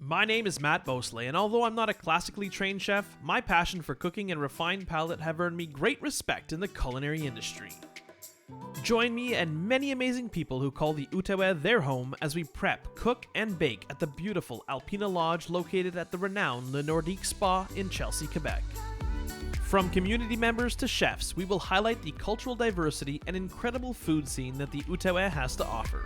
My name is Matt Beausoleil, and although I'm not a classically trained chef, my passion for cooking and refined palate have earned me great respect in the culinary industry. Join me and many amazing people who call the Outaouais their home as we prep, cook, and bake at the beautiful Alpina Lodge located at the renowned Le Nordique Spa in Chelsea, Quebec. From community members to chefs, we will highlight the cultural diversity and incredible food scene that the Outaouais has to offer.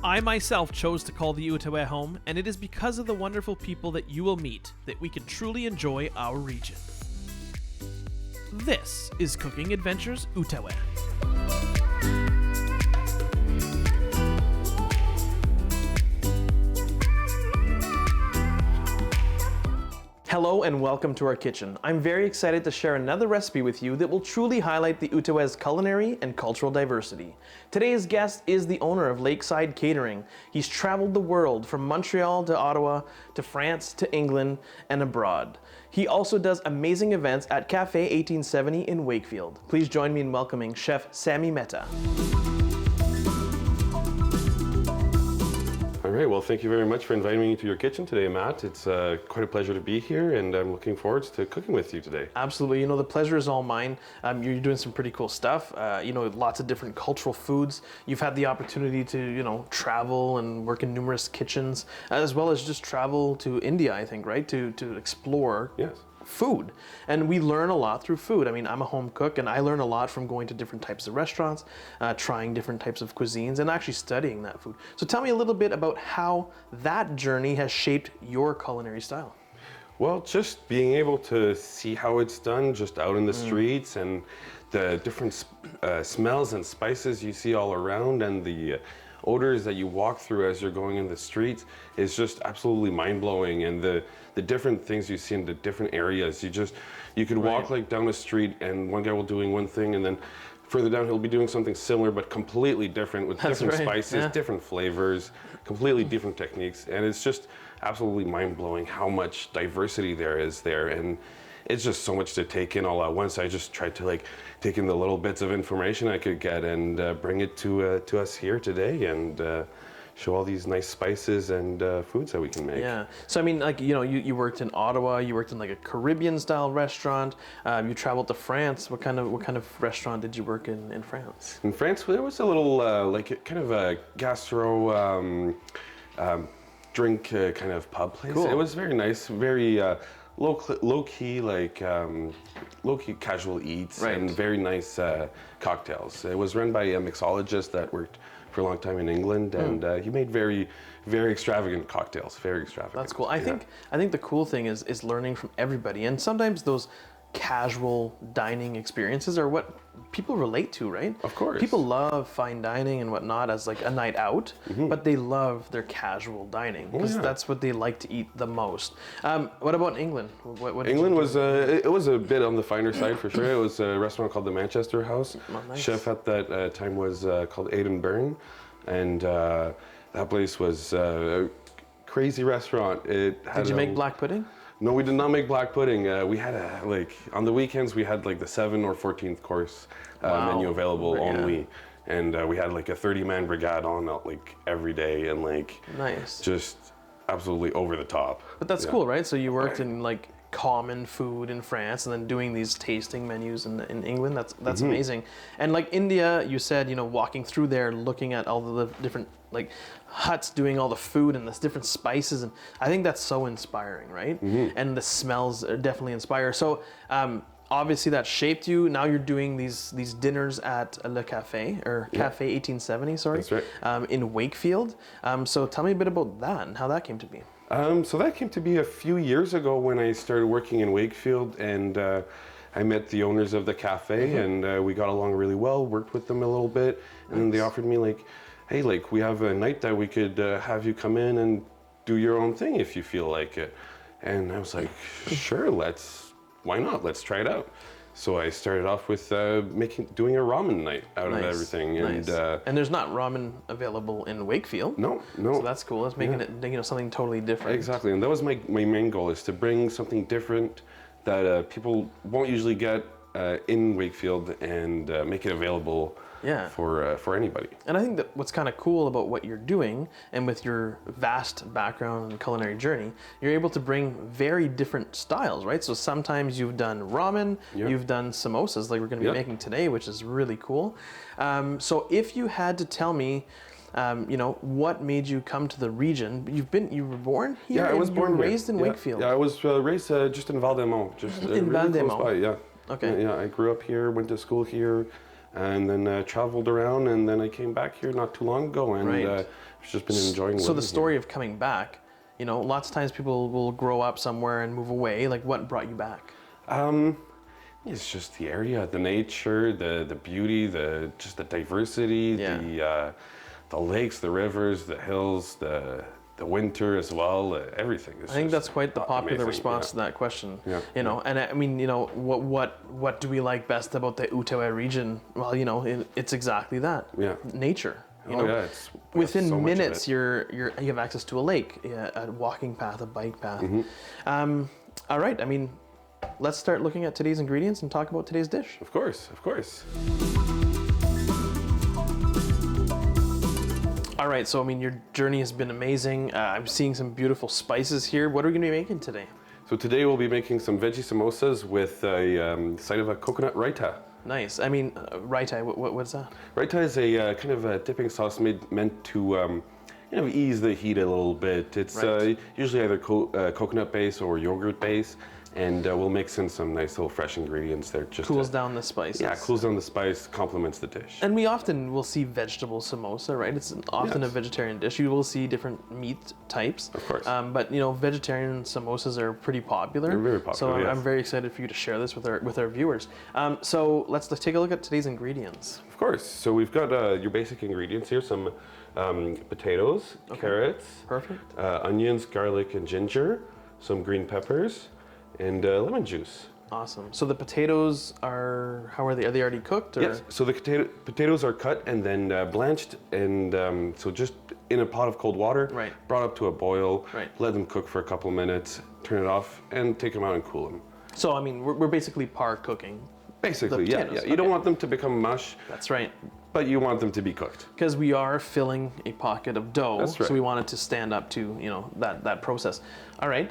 I myself chose to call the Outaouais home, and it is because of the wonderful people that you will meet that we can truly enjoy our region. This is Cooking Adventures Outaouais. Hello and welcome to our kitchen. I'm very excited to share another recipe with you that will truly highlight the Outaouais' culinary and cultural diversity. Today's guest is the owner of Lakeside Catering. He's traveled the world from Montreal to Ottawa to France to England and abroad. He also does amazing events at Cafe 1870 in Wakefield. Please join me in welcoming Chef Sami Mehta. All right, well, thank you very much for inviting me to your kitchen today, Matt. It's quite a pleasure to be here, and I'm looking forward to cooking with you today. Absolutely. The pleasure is all mine. You're doing some pretty cool stuff. Lots of different cultural foods. You've had the opportunity to, travel and work in numerous kitchens, as well as just travel to India, I think, right? To explore. Yes. Food. And we learn a lot through food. I mean, I'm a home cook and I learn a lot from going to different types of restaurants, trying different types of cuisines, and actually studying that food. So tell me a little bit about how that journey has shaped your culinary style. Well, just being able to see how it's done just out in the streets, and the different smells and spices you see all around, and the odors that you walk through as you're going in the streets is just absolutely mind-blowing. And the different things you see in the different areas, you could walk like down a street and one guy will doing one thing, and then further down he'll be doing something similar but completely different, with different spices, different flavors, completely different techniques. And it's just absolutely mind-blowing how much diversity there is there, and it's just so much to take in all at once. I just tried to take in the little bits of information I could get and bring it to us here today, and show all these nice spices and foods that we can make. Yeah. So I mean, you worked in Ottawa. You worked in like a Caribbean style restaurant. You traveled to France. What kind of restaurant did you work in France? In France, there was a little kind of a gastro drink kind of pub place. Cool. It was very nice, very low key, low key casual eats, and very nice cocktails. It was run by a mixologist that worked for a long time in England, and he made very, very extravagant cocktails. Very extravagant. That's cool. I think the cool thing is learning from everybody, and sometimes those casual dining experiences are what people relate to, right? Of course. People love fine dining and whatnot as like a night out, but they love their casual dining because that's what they like to eat the most. What about England? What England was it was a bit on the finer side for sure. It was a restaurant called the Manchester House. Oh, nice. Chef at that time was called Aidan Byrne, and that place was a crazy restaurant. Did you make black pudding? No, we did not make black pudding. We had on the weekends we had the 7th or 14th course menu available only, and we had a 30-man brigade on every day, and nice, just absolutely over the top. But that's cool, right? So you worked in common food in France, and then doing these tasting menus in England. That's amazing. And India, you said walking through there, looking at all the different huts doing all the food and the different spices, and I think that's so inspiring, right? And the smells are definitely inspire. So obviously that shaped you. Now you're doing these dinners at Le Café, or Cafe 1870, sorry. That's right. In Wakefield. So tell me a bit about that and how that came to be. So that came to be a few years ago when I started working in Wakefield, and I met the owners of the cafe, and we got along really well, worked with them a little bit, and then they offered me hey, we have a night that we could have you come in and do your own thing if you feel like it. And I was like, sure, why not? Let's try it out. So I started off with doing a ramen night out of everything. Nice. And there's not ramen available in Wakefield. No. So that's cool. That's making it something totally different. Exactly, and that was my main goal, is to bring something different that people won't usually get in Wakefield and make it available for anybody. And I think that what's kind of cool about what you're doing, and with your vast background and culinary journey, you're able to bring very different styles, right? So sometimes you've done ramen, you've done samosas like we're going to be making today, which is really cool. So if you had to tell me, you know, what made you come to the region? You were born here? Yeah, I was born here. Raised in Wakefield? Yeah, I was raised just in Val-des-Monts, just in really Val-des-Monts. close by, yeah. Okay. Yeah, I grew up here, went to school here, and then traveled around, and then I came back here not too long ago, and I've just been enjoying living. So the story of coming back, you know, lots of times people will grow up somewhere and move away. Like, what brought you back? It's just the area, the nature, the beauty, just the diversity, the lakes, the rivers, the hills, the winter as well, everything. I think that's quite the popular response to that question. You know, and I mean, you know, what do we like best about the Outaouais region? Well, you know, it's exactly that. Nature. You know, it's within so minutes you have access to a lake, a walking path, a bike path. All right, I mean, let's start looking at today's ingredients and talk about today's dish. Of course, of course. All right, so I mean, your journey has been amazing. I'm seeing some beautiful spices here. What are we going to be making today? So today we'll be making some veggie samosas with a side of a coconut raita. Nice. I mean, raita, what's that? Raita is a kind of a dipping sauce meant to kind of ease the heat a little bit. It's usually either coconut base or yogurt base. And we'll mix in some nice little fresh ingredients there. Just cools down the spices. Yeah, cools down the spice, complements the dish. And we often will see vegetable samosa, right? It's often a vegetarian dish. You will see different meat types. Of course. But you know, vegetarian samosas are pretty popular. They're very popular. So I'm very excited for you to share this with our viewers. So let's take a look at today's ingredients. Of course. So we've got your basic ingredients here: some potatoes, carrots, onions, garlic, and ginger, some green peppers, and lemon juice. Awesome. So the potatoes are, how are they? Are they already cooked? Or? Yes. So the potatoes are cut and then blanched, and so just in a pot of cold water, brought up to a boil, let them cook for a couple minutes, turn it off, and take them out and cool them. So I mean, we're basically par cooking. Basically, yeah. You don't want them to become mush. That's right. But you want them to be cooked. Because we are filling a pocket of dough, That's right. So we want it to stand up to, you know, that process. All right.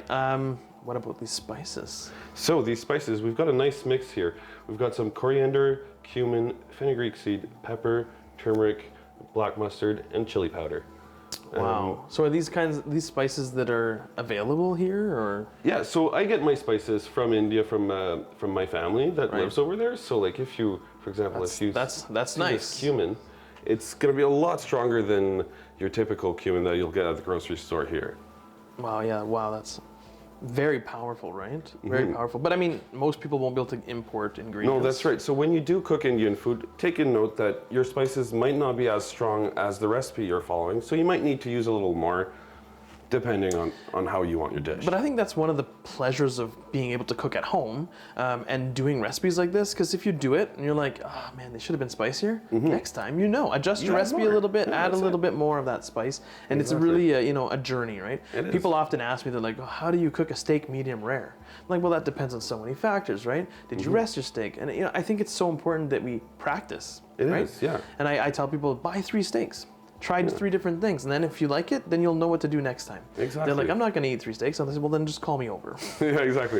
What about these spices? So these spices, we've got a nice mix here. We've got some coriander, cumin, fenugreek seed, pepper, turmeric, black mustard, and chili powder. Wow. So are these spices that are available here, or? Yeah. So I get my spices from India, from my family that lives over there. So like, if you, for example, that's nice. Cumin, it's going to be a lot stronger than your typical cumin that you'll get at the grocery store here. Wow. Yeah. Wow. That's very powerful, right? Very powerful. But I mean, most people won't be able to import ingredients. No, that's right. So when you do cook Indian food, take in note that your spices might not be as strong as the recipe you're following. So you might need to use a little more, depending on how you want your dish. But I think that's one of the pleasures of being able to cook at home and doing recipes like this, because if you do it and you're like, oh man, they should have been spicier, next time, you know, adjust your recipe a little bit, add a little bit more of that spice, and it's really a journey, right? People often ask me, they're like, oh, how do you cook a steak medium rare? I'm like, well, that depends on so many factors, right? Did you rest your steak? And you know, I think it's so important that we practice. It is, yeah. And I tell people, buy 3 steaks. Try 3 different things, and then if you like it, then you'll know what to do next time. Exactly. They're like, I'm not going to eat 3 steaks. I say, well, then just call me over. Yeah, exactly.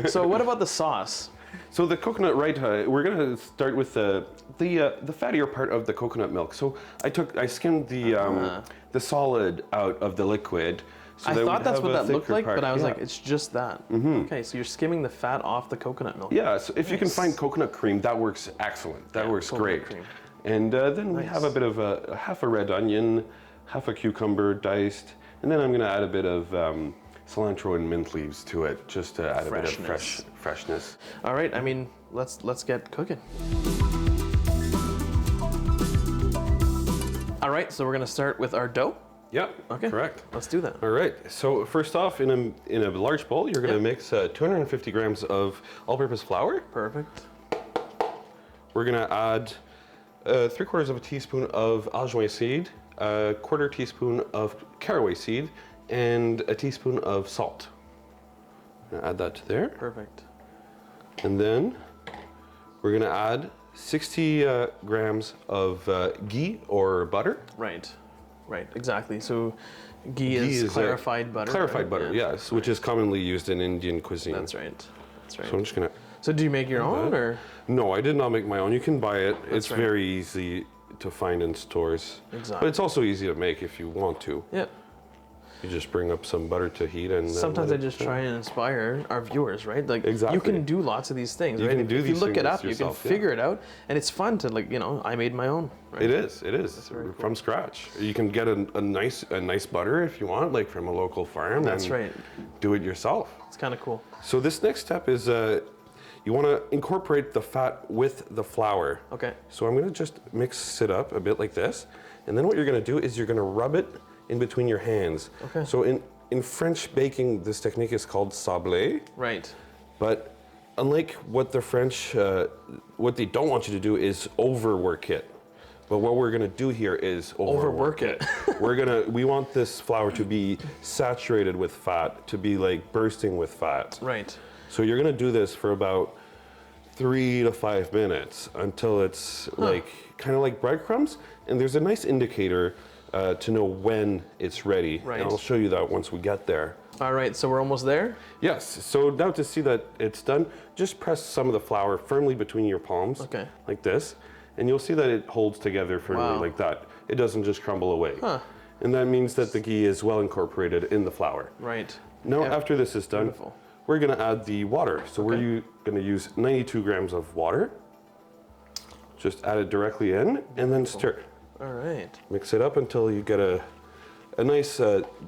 So what about the sauce? So the coconut raita, we're going to start with the fattier part of the coconut milk. So I skimmed the solid out of the liquid. So I thought that's what that looked like, but I was like, it's just that. Okay, so you're skimming the fat off the coconut milk. Yeah, so if you can find coconut cream, that works excellent. That works great. Cream. And then we have a bit of half a red onion, half a cucumber diced, and then I'm going to add a bit of cilantro and mint leaves to it, just to add a bit of freshness. All right, I mean, let's get cooking. All right, so we're going to start with our dough. Yep. Okay. Correct. Let's do that. All right. So first off, in a large bowl, you're going to mix 250 grams of all-purpose flour. Perfect. We're going to add 3/4 of a teaspoon of Outaouais seed, a 1/4 teaspoon of caraway seed, and a teaspoon of salt. Add that to there. Perfect. And then We're gonna add 60 grams of ghee or butter. Right, right, exactly. So ghee is clarified butter. Clarified right? butter, yes, which is commonly used in Indian cuisine. That's right. That's right. So I'm just gonna. So do you make your own, or? No, I did not make my own. You can buy it. It's right. very easy to find in stores. Exactly. But it's also easy to make if you want to. Yeah. You just bring up some butter to heat and sometimes I just try and inspire our viewers, right? Like Exactly. you can do lots of these things, You right? can do if you these look it things up, yourself, you can figure it out, and it's fun to I made my own. Right? It is. It is very cool. from scratch. You can get a nice butter if you want, like from a local farm. That's and right. Do it yourself. It's kind of cool. So this next step is you want to incorporate the fat with the flour. Okay. So I'm going to just mix it up a bit like this, and then what you're going to do is you're going to rub it in between your hands. Okay. So in French baking, this technique is called sablé. Right. But unlike what the French, what they don't want you to do is overwork it. But what we're gonna do here is overwork it. We want this flour to be saturated with fat, to be like bursting with fat. Right. So you're gonna do this for about 3 to 5 minutes until it's like, kind of like breadcrumbs. And there's a nice indicator to know when it's ready. Right. And I'll show you that once we get there. All right, so we're almost there? Yes, so now to see that it's done, just press some of the flour firmly between your palms, Okay. like this, and you'll see that it holds together firmly Wow. like that. It doesn't just crumble away. Huh. And that means that the ghee is well incorporated in the flour. Right. Now, Yeah. after this is done, Beautiful. we're gonna add the water. So we're gonna use 92 grams of water. Just add it directly in, and then stir. All right. Mix it up until you get a nice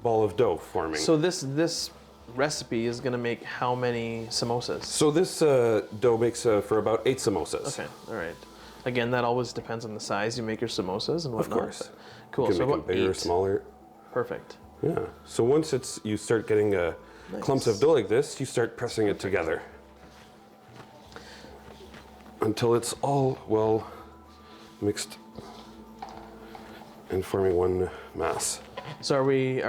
ball of dough forming. So this recipe is gonna make how many samosas? So this dough makes for about 8 samosas. Okay. All right. Again, that always depends on the size you make your samosas and whatnot. Of course. but Cool. You can So make them about bigger, 8. smaller. Perfect. Yeah. So once you start getting clumps of dough like this, you start pressing it together until it's all well mixed and forming one mass. So are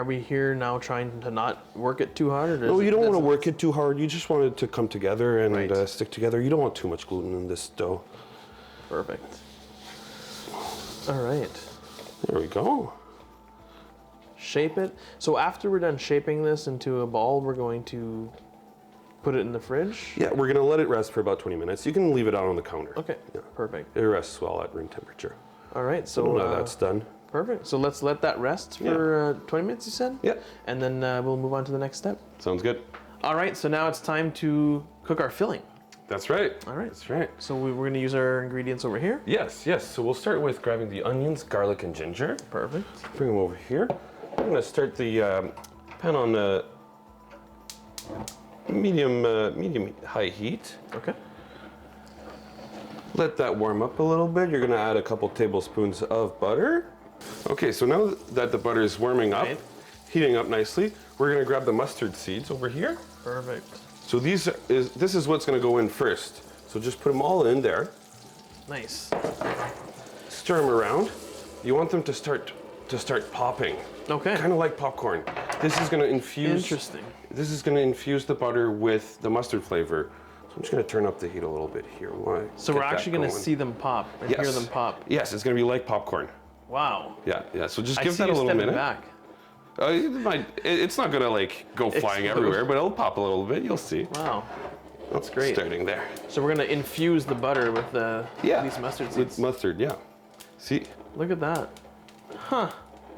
we here now trying to not work it too hard? Or No, you don't want to work it too hard. You just want it to come together and Right. stick together. You don't want too much gluten in this dough. Perfect. All right. There we go. Shape it. So after we're done shaping this into a ball, we're going to put it in the fridge? Yeah, we're gonna let it rest for about 20 minutes. You can leave it out on the counter. Okay, Yeah. perfect. It rests well at room temperature. All right, So so now that's done. perfect. So let's let that rest for 20 minutes, you said? Yeah, And then we'll move on to the next step. sounds good. All right, so now it's time to cook our filling. That's right. All right. That's right. So we're going to use our ingredients over here. Yes, yes. So we'll start with grabbing the onions, garlic, and ginger. Perfect. Bring them over here. I'm gonna start the pan on medium high heat. Okay. Let that warm up a little bit. You're gonna add a couple tablespoons of butter. Okay, so now that the butter is warming up, Right. heating up nicely, we're gonna grab the mustard seeds over here. Perfect. So this is what's gonna go in first. So just put them all in there. Nice. Stir them around. You want them to start popping. Okay. Kind of like popcorn. This is gonna infuse. Interesting. This is gonna infuse the butter with the mustard flavor. So I'm just gonna turn up the heat a little bit here. So we're actually going to see them pop and hear them pop. Yes, it's gonna be like popcorn. Wow. Yeah, yeah. So just I give see that a you little stepping minute. back. It's not gonna like go flying Explode. everywhere, but it'll pop a little bit. You'll see. Wow. That's great. Starting there. So we're going to infuse the butter with these mustard With seeds. mustard, yeah. See? Look at that. Huh.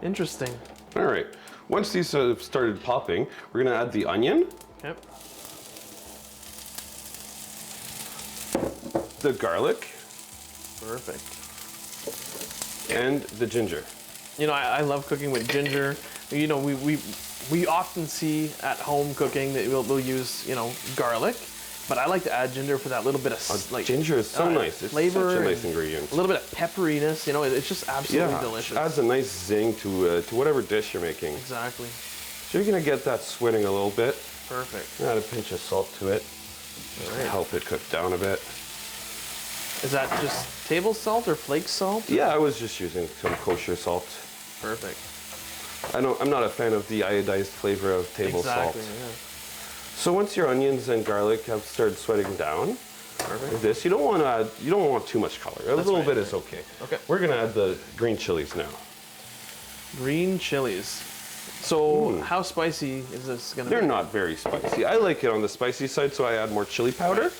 Interesting. All right. Once these have started popping, we're gonna add the onion, Yep. the garlic, Perfect. and the ginger. You know, I love cooking with ginger. You know, we often see at home cooking that we'll use, garlic, but I like to add ginger for that little bit of Ginger is so nice. It's flavor, such a nice and ingredient. a little bit of pepperiness. It's just absolutely delicious. Adds a nice zing to whatever dish you're making. Exactly. So you're gonna get that sweating a little bit. Perfect. Add a pinch of salt to it. All right. Help it cook down a bit. Is that just table salt or flake salt? Yeah, I was just using some kosher salt. Perfect. I'm not a fan of the iodized flavor of table Exactly. salt. Yeah. So once your onions and garlic have started sweating down, Perfect. Like this. You don't want too much color. A little bit is okay. Okay. We're gonna add the green chilies now. Green chilies. So how spicy is this gonna be? They're not very spicy. I like it on the spicy side, so I add more chili powder.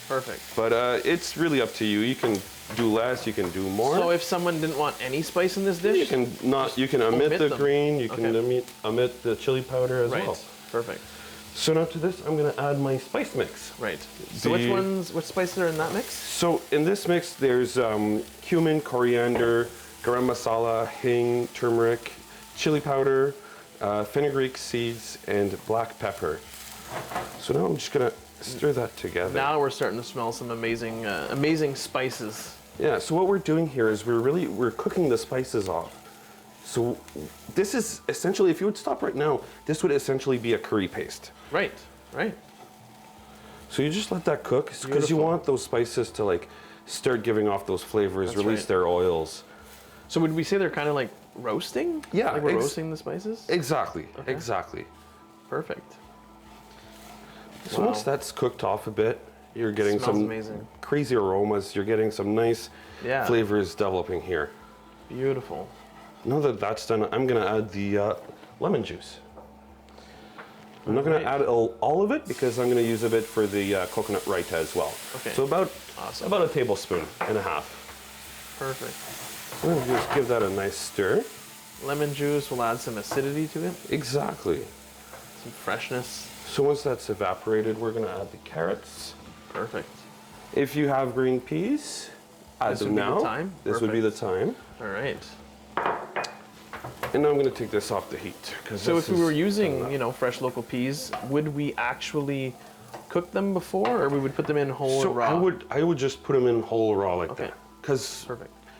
Perfect. But it's really up to you. You can do less, you can do more. So if someone didn't want any spice in this dish? You can omit the them. green, you can omit the chili powder as well. Perfect. So now to this, I'm gonna add my spice mix. Right. So which spices are in that mix? So in this mix, there's cumin, coriander, garam masala, hing, turmeric, chili powder, fenugreek seeds, and black pepper. So now I'm just gonna stir that together. Now we're starting to smell some amazing, amazing spices. Yeah. So what we're doing here is we're cooking the spices off. So this is essentially, if you would stop right now, this would essentially be a curry paste. Right. Right. So you just let that cook because you want those spices to like start giving off those flavors, release their oils. So would we say they're kind of like roasting? Yeah. Like we're roasting the spices? Exactly. Okay. Exactly. Perfect. So once that's cooked off a bit, you're getting some crazy aromas. You're getting some nice flavors developing here. Beautiful. Now that that's done, I'm gonna add the lemon juice. I'm not gonna add all of it because I'm gonna use a bit for the coconut raita as well. Okay. So about a tablespoon and a half. Perfect. I'm gonna just give that a nice stir. Lemon juice will add some acidity to it. Exactly. Some freshness. So once that's evaporated, we're gonna add the carrots. Perfect. If you have green peas, add them now. This would be the time. All right. And now I'm going to take this off the heat. So if we were using, fresh local peas, would we actually cook them before, or we would put them in whole and raw? I would just put them in whole raw like that. Because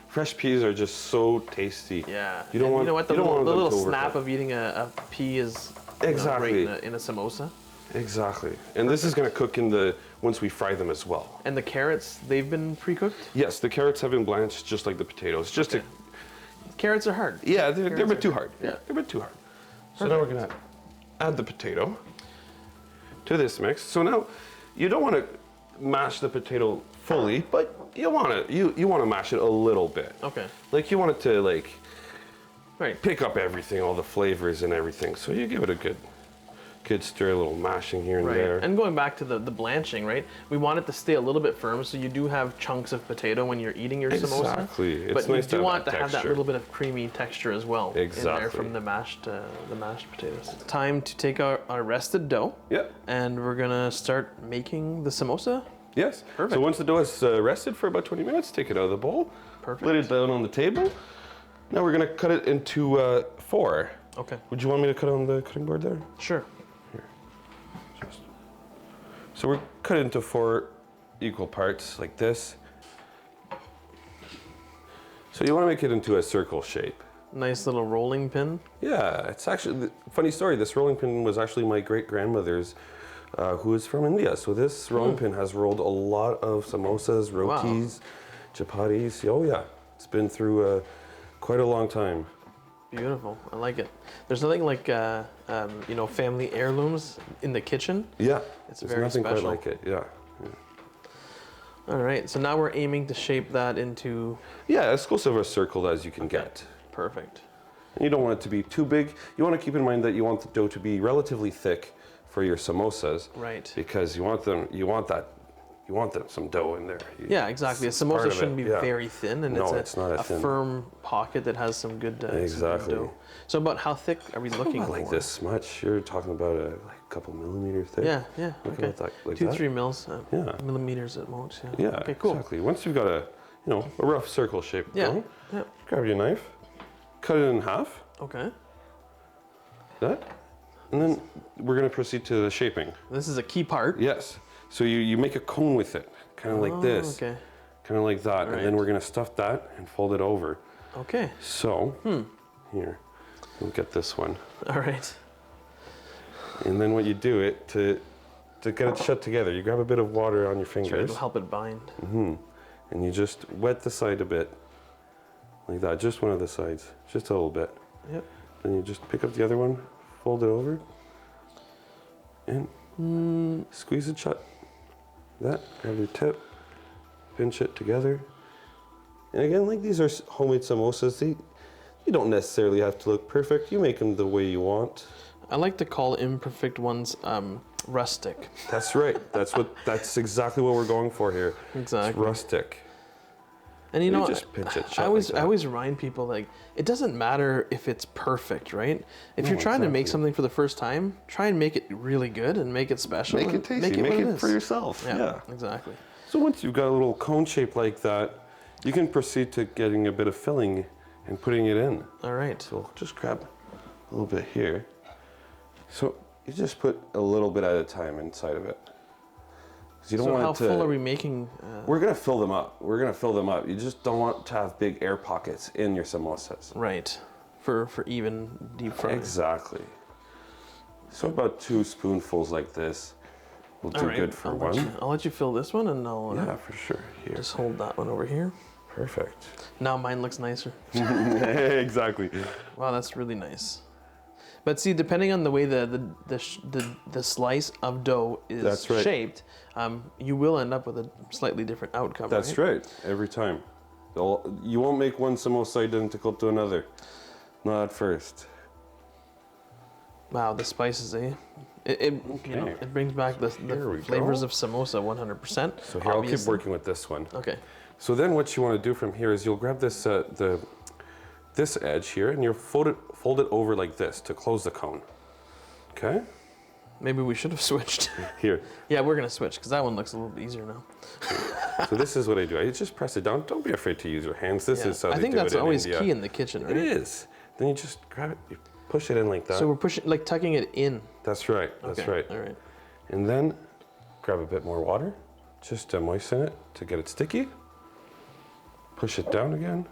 fresh peas are just so tasty. Yeah. You don't want, you know what? The you don't want them little to snap of eating a pea is exactly great in a samosa. Exactly. And this is going to cook once we fry them as well. And the carrots, they've been pre-cooked? Yes, the carrots have been blanched just like the potatoes. Carrots are hard. Yeah, they're a bit too hard. Yeah. They're a bit too hard. So now we're going to add the potato to this mix. So now you don't want to mash the potato fully, but you want to mash it a little bit. Okay. Like you want it to pick up everything, all the flavors and everything. So you give it a good stir, a little mashing here and there. And going back to the blanching, right? We want it to stay a little bit firm, so you do have chunks of potato when you're eating your samosa. Exactly. But you do want to have that little bit of creamy texture as well in there from the mashed potatoes. Time to take our rested dough. Yep. And we're gonna start making the samosa. Yes. Perfect. So once the dough is rested for about 20 minutes, take it out of the bowl. Perfect. Lay it down on the table. Now we're gonna cut it into 4. Okay. Would you want me to cut on the cutting board there? Sure. So we're cut into 4 equal parts like this. So you want to make it into a circle shape. Nice little rolling pin. Yeah, it's actually, funny story, this rolling pin was actually my great-grandmother's, who is from India. So this rolling pin has rolled a lot of samosas, rotis, chapatis. Oh yeah, it's been through quite a long time. Beautiful. I like it. There's nothing like family heirlooms in the kitchen. Yeah, it's there's very nothing special. quite like it. Yeah. All right. So now we're aiming to shape that into as close of a circle as you can get. Perfect. And you don't want it to be too big. You want to keep in mind that you want the dough to be relatively thick for your samosas. Right. Because you want some dough in there. Yeah, exactly. A samosa shouldn't be very thin, and it's not a firm pocket that has some good, some good dough. So about how thick are we looking for? Like this much. You're talking about a couple millimeters thick. Yeah. Okay. Like 2-3 millimeters at most. Yeah. Okay, cool. Exactly. Once you've got a rough circle shape going, grab your knife, cut it in half. Okay. That, and then we're going to proceed to the shaping. This is a key part. Yes. So you make a cone with it, kind of like this. Okay. Kind of like that. And then we're going to stuff that and fold it over. Okay. So, here, we'll get this one. All right. And then what you do to get it shut together, you grab a bit of water on your fingers. It'll help it bind. And you just wet the side a bit, like that, just one of the sides, just a little bit. Yep. Then you just pick up the other one, fold it over, and squeeze it shut. That, grab your tip, pinch it together. And again, like these are homemade samosas. You don't necessarily have to look perfect. You make them the way you want. I like to call imperfect ones rustic. That's right. That's exactly what we're going for here. Exactly. It's rustic. And you know, just pinch it shut I always like that. I always remind people, like, it doesn't matter if it's perfect, right? If No, you're trying to make exactly. something for the first time, try and make it really good and make it special. Make it and tasty. Make Make what it is. for yourself. Yeah. Exactly. So once you've got a little cone shape like that, you can proceed to getting a bit of filling and putting it in. All right. So I'll just grab a little bit here. So you just put a little bit at a time inside of it. 'Cause you don't So want how it to, full are we making? We're gonna fill them up. We're gonna fill them up. You just don't want to have big air pockets in your samosas. Right. For even deep frying. Exactly. So about 2 spoonfuls like this will do good for one. I'll let you fill this one, and I'll Yeah, for sure. Here. just hold that one over here. Perfect. Now mine looks nicer. Exactly. Wow, that's really nice. But see, depending on the way the slice of dough is That's right. shaped, you will end up with a slightly different outcome. That's right. Every time. You won't make one samosa identical to another. Not at first. Wow, the spices, eh? You know, it brings back the we flavors go. of samosa 100%. So here, I'll keep working with this one. Okay. So then what you want to do from here is you'll grab this this edge here and you'll fold it over like this to close the cone. Okay? Maybe we should have switched. Here. Yeah, we're gonna switch because that one looks a little bit easier now. So this is what I do. I just press it down. Don't be afraid to use your hands. This is how I they think do that's it in always India. key in the kitchen, right? It is. Then you just grab it, you push it in like that. So we're pushing, like tucking it in. That's right. That's Okay, right. All right. And then grab a bit more water, just to moisten it to get it sticky. Push it down again,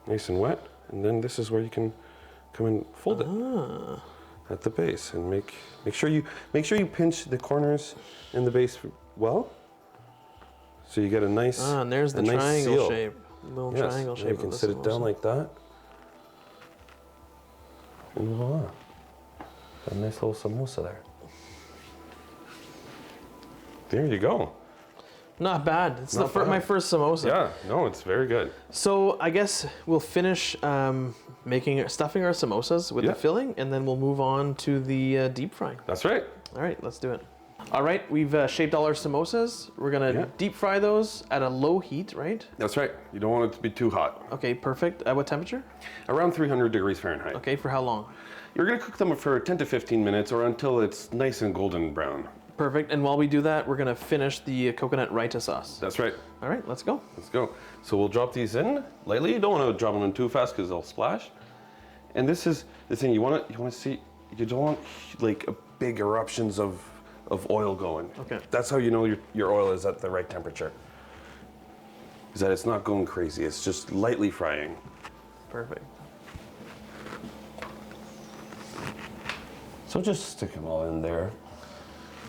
nice and wet. And then this is where you can come and fold it at the base, and make sure you pinch the corners in the base well, so you get a nice And there's the nice triangle seal. shape, little Yes, triangle and shape. you can of the sit it down samosa. like that, and voila, a nice little samosa there. There you go. Not bad. It's Not my bad. first samosa. Yeah, no, it's very good. So I guess we'll finish stuffing our samosas with Yeah. the filling, and then we'll move on to the deep frying. That's right. All right, let's do it. All right, we've shaped all our samosas. We're gonna deep fry those at a low heat, right? That's right. You don't want it to be too hot. Okay, perfect. At what temperature? Around 300 degrees Fahrenheit. Okay, for how long? You're gonna cook them for 10 to 15 minutes or until it's nice and golden brown. Perfect. And while we do that, we're gonna finish the coconut raita sauce. That's right. All right, let's go. Let's go. So we'll drop these in lightly. You don't want to drop them in too fast because they'll splash. And this is the thing you want to see. You don't want like big eruptions of oil going. Okay. That's how you know your oil is at the right temperature. Is that it's not going crazy. It's just lightly frying. Perfect. So just stick them all in there.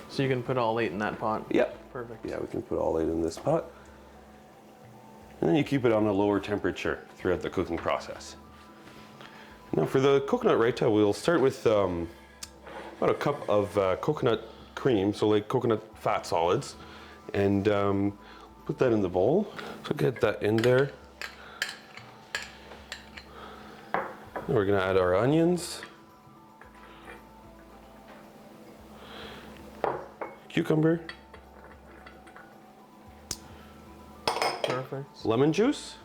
So you can put all 8 in that pot? Yep. Perfect. Yeah, we can put all 8 in this pot. And then you keep it on a lower temperature throughout the cooking process. Now for the coconut raita, we'll start with about a cup of coconut cream, so like coconut fat solids, and put that in the bowl. So get that in there. Then we're gonna add our onions, cucumber, Perfect. lemon juice.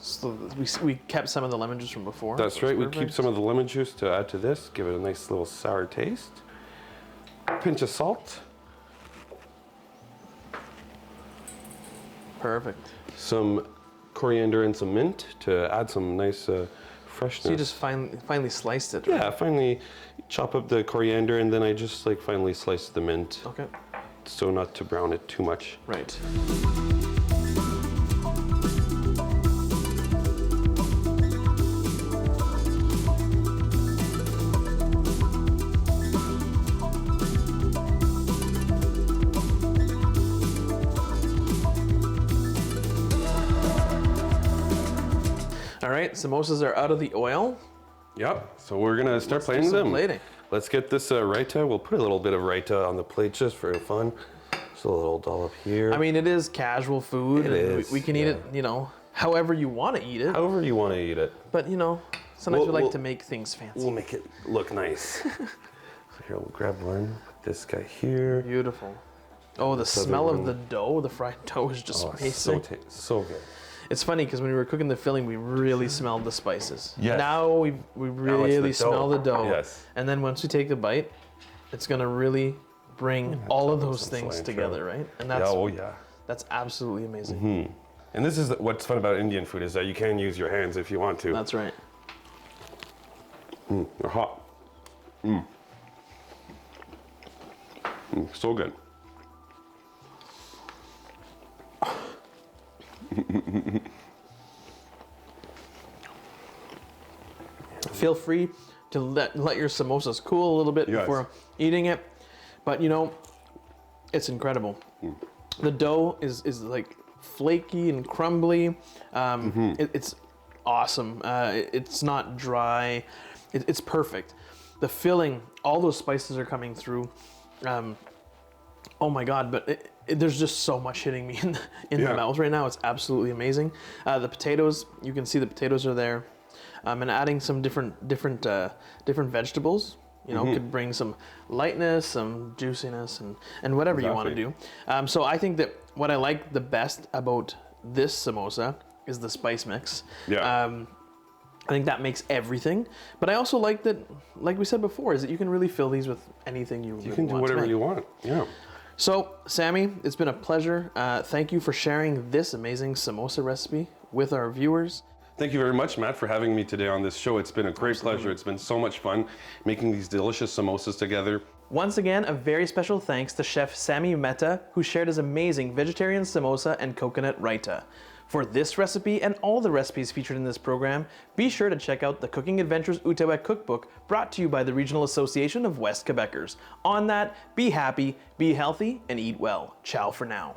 So we kept some of the lemon juice from before. That's right, we keep perfect. some of the lemon juice to add to this, give it a nice little sour taste. Pinch of salt, Perfect. some coriander and some mint to add some nice freshness. So you just finally sliced it, right? Yeah, finally chop up the coriander and then I just like finally slice the mint Okay. so not to brown it too much. Right. All right, samosas are out of the oil. Yep, so we're gonna start Let's do plating some them. plating. Let's get this raita. We'll put a little bit of raita on the plate just for fun. So Just a little dollop here. I mean, it is casual food. It is, We can eat it, however you want to eat it. However you want to eat it. But, sometimes we like to make things fancy. We'll make it look nice. So here, we'll grab one. Put this guy here. Beautiful. Oh, the smell of the dough, the fried dough is just amazing. So good. It's funny because when we were cooking the filling, we really smelled the spices. Yes. Now we really smell the dough. Yes. And then once we take the bite, it's gonna really bring all of those things cilantro. together, right? And that's that's absolutely amazing. Mm-hmm. And this is what's fun about Indian food is that you can use your hands if you want to. That's right. They're hot. So good. Feel free to let your samosas cool a little bit before eating it, but it's incredible. The dough is like flaky and crumbly. It's awesome. It's not dry. It's perfect. The filling, all those spices are coming through. Oh my God! But there's just so much hitting me in the mouth right now. It's absolutely amazing. The potatoes, you can see the potatoes are there, and adding some different vegetables. Could bring some lightness, some juiciness, and whatever you want to do. So I think that what I like the best about this samosa is the spice mix. Yeah. I think that makes everything. But I also like that, like we said before, is that you can really fill these with anything you want. You can do whatever you want. Yeah. So, Sami, it's been a pleasure. Thank you for sharing this amazing samosa recipe with our viewers. Thank you very much, Matt, for having me today on this show. It's been a great pleasure. It's been so much fun making these delicious samosas together. Once again, a very special thanks to Chef Sami Mehta, who shared his amazing vegetarian samosa and coconut raita. For this recipe and all the recipes featured in this program, be sure to check out the Cooking Adventures Outaouais cookbook brought to you by the Regional Association of West Quebecers. On that, be happy, be healthy, and eat well. Ciao for now.